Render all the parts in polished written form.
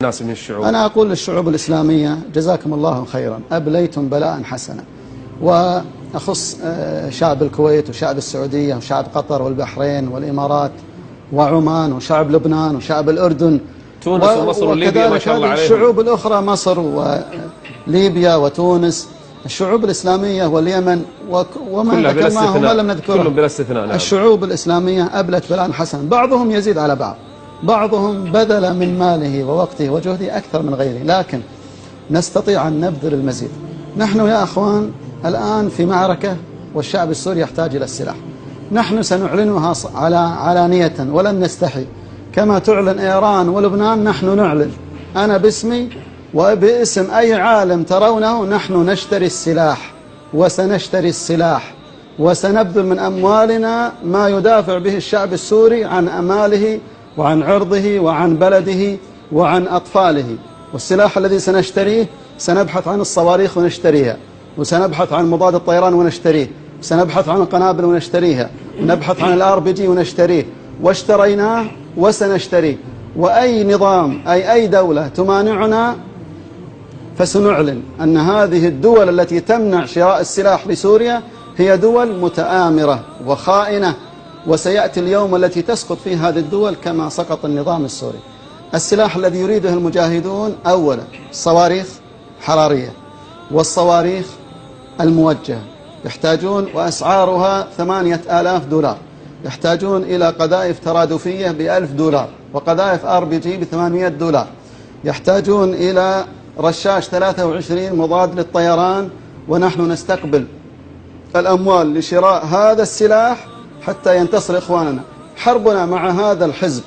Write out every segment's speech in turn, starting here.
الناس من الشعوب؟ أنا أقول للشعوب الإسلامية جزاكم الله خيرا، أبليتم بلاء حسنا، وأخص شعب الكويت وشعب السعودية وشعب قطر والبحرين والإمارات وعمان وشعب لبنان وشعب الأردن، تونس ومصر وليبيا ما شاء الله عليهم، الشعوب الأخرى مصر وليبيا وتونس، الشعوب الإسلامية واليمن وما ذكرناه وما لم نذكره كلهم بلا استثناء. نعم. الشعوب الإسلامية أبلت بلاء حسنا، بعضهم يزيد على بعض، بعضهم بذل من ماله ووقته وجهده أكثر من غيره، لكن نستطيع أن نبذل المزيد. نحن يا أخوان الآن في معركة، والشعب السوري يحتاج إلى السلاح. نحن سنعلنها علانية ولن نستحي، كما تعلن إيران ولبنان نحن نعلن. أنا باسمي وباسم أي عالم ترونه نحن نشتري السلاح، وسنشتري السلاح، وسنبذل من أموالنا ما يدافع به الشعب السوري عن أماله وعن عرضه وعن بلده وعن أطفاله. والسلاح الذي سنشتريه سنبحث عن الصواريخ ونشتريها، وسنبحث عن مضاد الطيران ونشتريه، وسنبحث عن القنابل ونشتريها، ونبحث عن الRPG ونشتريه، واشتريناه وسنشتريه. وأي نظام أي دولة تمانعنا فسنعلن أن هذه الدول التي تمنع شراء السلاح لسوريا هي دول متآمرة وخائنة، وسيأتي اليوم التي تسقط فيه هذه الدول كما سقط النظام السوري. السلاح الذي يريده المجاهدون أولا صواريخ حرارية، والصواريخ الموجهة يحتاجون، وأسعارها 8000 دولار، يحتاجون إلى قذائف ترادفية ب1000 دولار، وقذائف RPG ب800 دولار، يحتاجون إلى رشاش 23 مضاد للطيران، ونحن نستقبل الأموال لشراء هذا السلاح حتى ينتصر إخواننا. حربنا مع هذا الحزب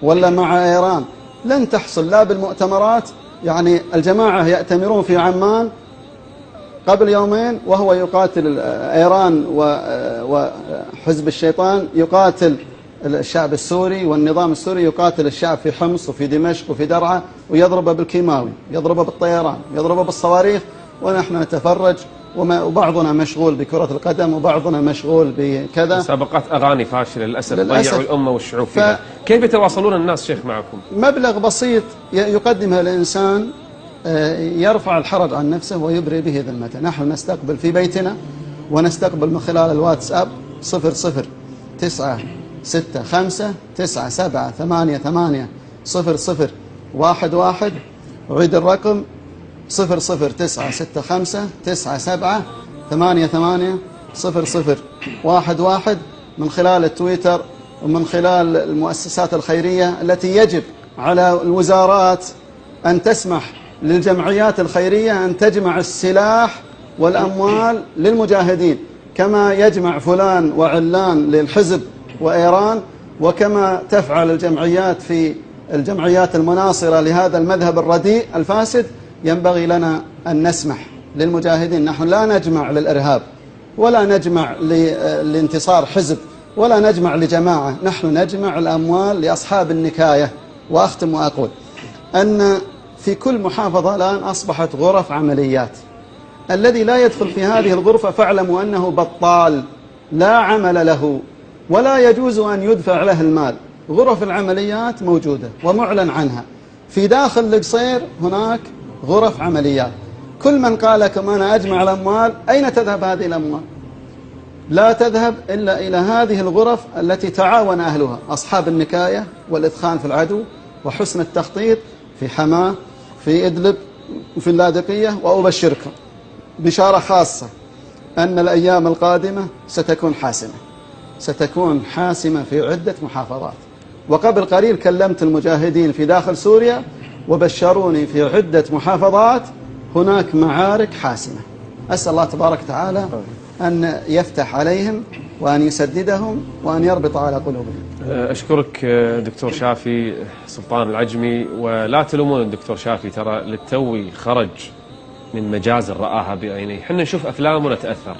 ولا مع إيران لن تحصل لا بالمؤتمرات، يعني الجماعة يأتمرون في عمان قبل يومين وهو يقاتل إيران وحزب الشيطان يقاتل الشعب السوري، والنظام السوري يقاتل الشعب في حمص وفي دمشق وفي درعا، ويضربه بالكيماوي، يضربه بالطيران، يضربه بالصواريخ، ونحن نتفرج، وبعضنا مشغول بكرة القدم وبعضنا مشغول بكذا. مسابقات أغاني فاشلة للأسف ضيعوا الأمة والشعوب فيها. كيف يتواصلون الناس شيخ معكم؟ مبلغ بسيط يقدمها الإنسان يرفع الحرج عن نفسه ويبرئ به ذمته. نحن نستقبل في بيتنا، ونستقبل من خلال الواتساب 0096597880011. أعيد الرقم 0096597880011 من خلال التويتر ومن خلال المؤسسات الخيرية التي يجب على الوزارات أن تسمح للجمعيات الخيرية أن تجمع السلاح والأموال للمجاهدين، كما يجمع فلان وعلان للحزب وإيران، وكما تفعل الجمعيات في الجمعيات المناصرة لهذا المذهب الرديء الفاسد. ينبغي لنا أن نسمح للمجاهدين. نحن لا نجمع للإرهاب، ولا نجمع لانتصار حزب، ولا نجمع لجماعة، نحن نجمع الأموال لأصحاب النكاية. وأختم وأقول أن في كل محافظة الآن أصبحت غرف عمليات، الذي لا يدخل في هذه الغرفة فاعلموا أنه بطال لا عمل له، ولا يجوز أن يدفع له المال. غرف العمليات موجودة ومعلن عنها في داخل القصير، هناك غرف عمليات. كل من قال لكم أنا أجمع الأموال، أين تذهب هذه الأموال؟ لا تذهب إلا إلى هذه الغرف التي تعاون أهلها، أصحاب النكاية والإثخان في العدو وحسن التخطيط في حماة، في إدلب، وفي اللاذقية. وأبشركم بشارة خاصة أن الأيام القادمة ستكون حاسمة، ستكون حاسمة في عدة محافظات. وقبل قليل كلمت المجاهدين في داخل سوريا وبشروني في عدة محافظات هناك معارك حاسمة. أسأل الله تبارك وتعالى أن يفتح عليهم وأن يسددهم وأن يربط على قلوبهم. أشكرك دكتور شافي سلطان العجمي. ولا تلومون الدكتور شافي، ترى للتوي خرج من مجازر رآها بعينيه. حنا نشوف أفلام ونتأثر.